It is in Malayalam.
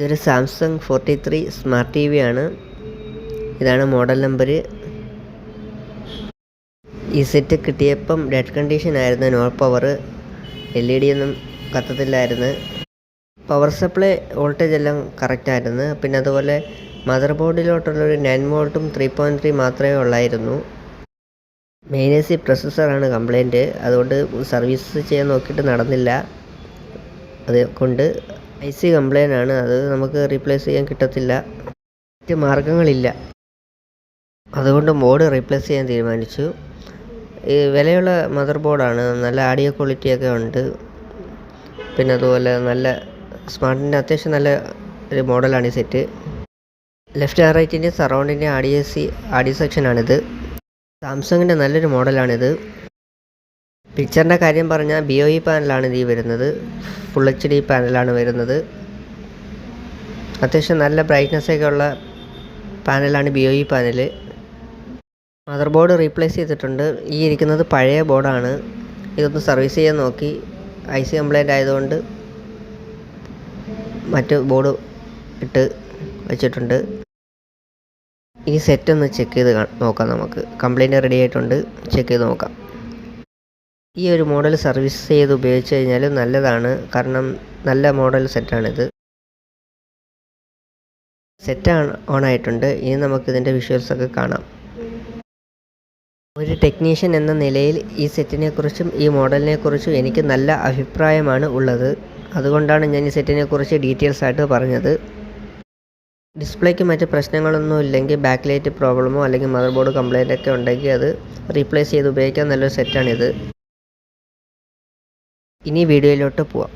ഇതൊരു സാംസങ് 43 സ്മാർട്ട് ടി വി ആണ്. ഇതാണ് മോഡൽ നമ്പർ. ഈ സെറ്റ് കിട്ടിയപ്പം ഡെഡ് കണ്ടീഷൻ ആയിരുന്നു. നോ പവർ, LED ഒന്നും കത്തത്തില്ലായിരുന്നു. പവർ സപ്ലൈ വോൾട്ടേജ് എല്ലാം കറക്റ്റായിരുന്നു. പിന്നെ അതുപോലെ മദർ ബോർഡിലോട്ടുള്ളൊരു 9 വോൾട്ടും 3.3 മാത്രമേ ഉള്ളായിരുന്നു. മെയിൻ AC പ്രൊസസ്സറാണ് കംപ്ലൈൻറ്റ്. അതുകൊണ്ട് സർവീസ് ചെയ്യാൻ നോക്കിയിട്ട് നടന്നില്ല. അതുകൊണ്ട് IC കംപ്ലൈൻ്റ് ആണ്. അത് നമുക്ക് റീപ്ലേസ് ചെയ്യാൻ കിട്ടത്തില്ല. മറ്റ് മാർഗ്ഗങ്ങളില്ല. അതുകൊണ്ട് ബോർഡ് റീപ്ലേസ് ചെയ്യാൻ തീരുമാനിച്ചു. ഈ വിലയുള്ള മദർ ബോർഡാണ്. നല്ല ആഡിയോ ക്വാളിറ്റിയൊക്കെ ഉണ്ട്. പിന്നെ അതുപോലെ നല്ല സ്മാർട്ടിൻ്റെ അത്യാവശ്യം നല്ല ഒരു മോഡലാണ് ഈ സെറ്റ്. ലെഫ്റ്റ് ആൻഡ് റൈറ്റിൻ്റെ സറൗണ്ടിൻ്റെ ആഡിയോ സെക്ഷനാണിത്. സാംസങ്ങിൻ്റെ നല്ലൊരു മോഡലാണിത്. പിക്ചറിൻ്റെ കാര്യം പറഞ്ഞാൽ BOE പാനലാണ് ഇത് വരുന്നത്. ഫുൾ HD പാനലാണ് വരുന്നത്. അത്യാവശ്യം നല്ല ബ്രൈറ്റ്നസ്സൊക്കെ ഉള്ള പാനലാണ് BOE panel. Mother board replace ചെയ്തിട്ടുണ്ട്. ഈ ഇരിക്കുന്നത് പഴയ ബോർഡാണ്. ഇതൊന്ന് സർവീസ് ചെയ്യാൻ നോക്കി. IC കംപ്ലൈൻ്റ് ആയതുകൊണ്ട് മറ്റ് ബോർഡ് ഇട്ട് വെച്ചിട്ടുണ്ട്. ഈ സെറ്റ് ഒന്ന് ചെക്ക് ചെയ്ത് നോക്കാം. നമുക്ക് കംപ്ലൈൻറ്റ് റെഡി ആയിട്ടുണ്ട്. ചെക്ക് ചെയ്ത് നോക്കാം. ഈ ഒരു മോഡൽ സർവീസ് ചെയ്ത് ഉപയോഗിച്ച് കഴിഞ്ഞാൽ നല്ലതാണ്. കാരണം നല്ല മോഡൽ സെറ്റാണിത്. സെറ്റ് ഓൺ ആയിട്ടുണ്ട്. ഇനി നമുക്കിതിൻ്റെ വിഷ്വൽസൊക്കെ കാണാം. ഒരു ടെക്നീഷ്യൻ എന്ന നിലയിൽ ഈ സെറ്റിനെക്കുറിച്ചും ഈ മോഡലിനെക്കുറിച്ചും എനിക്ക് നല്ല അഭിപ്രായമാണ് ഉള്ളത്. അതുകൊണ്ടാണ് ഞാൻ ഈ സെറ്റിനെക്കുറിച്ച് ഡീറ്റെയിൽസ് ആയിട്ട് പറഞ്ഞത്. ഡിസ്പ്ലേക്ക് മറ്റ് പ്രശ്നങ്ങളൊന്നും ഇല്ലെങ്കിൽ, ബാക്ക് ലൈറ്റ് പ്രോബ്ലമോ അല്ലെങ്കിൽ മദർ ബോർഡ് കംപ്ലൈൻ്റ് ഒക്കെ ഉണ്ടെങ്കിൽ അത് റീപ്ലേസ് ചെയ്ത് ഉപയോഗിക്കാൻ നല്ലൊരു സെറ്റാണിത്. ഇനി വീഡിയോയിലോട്ട് പോവാം.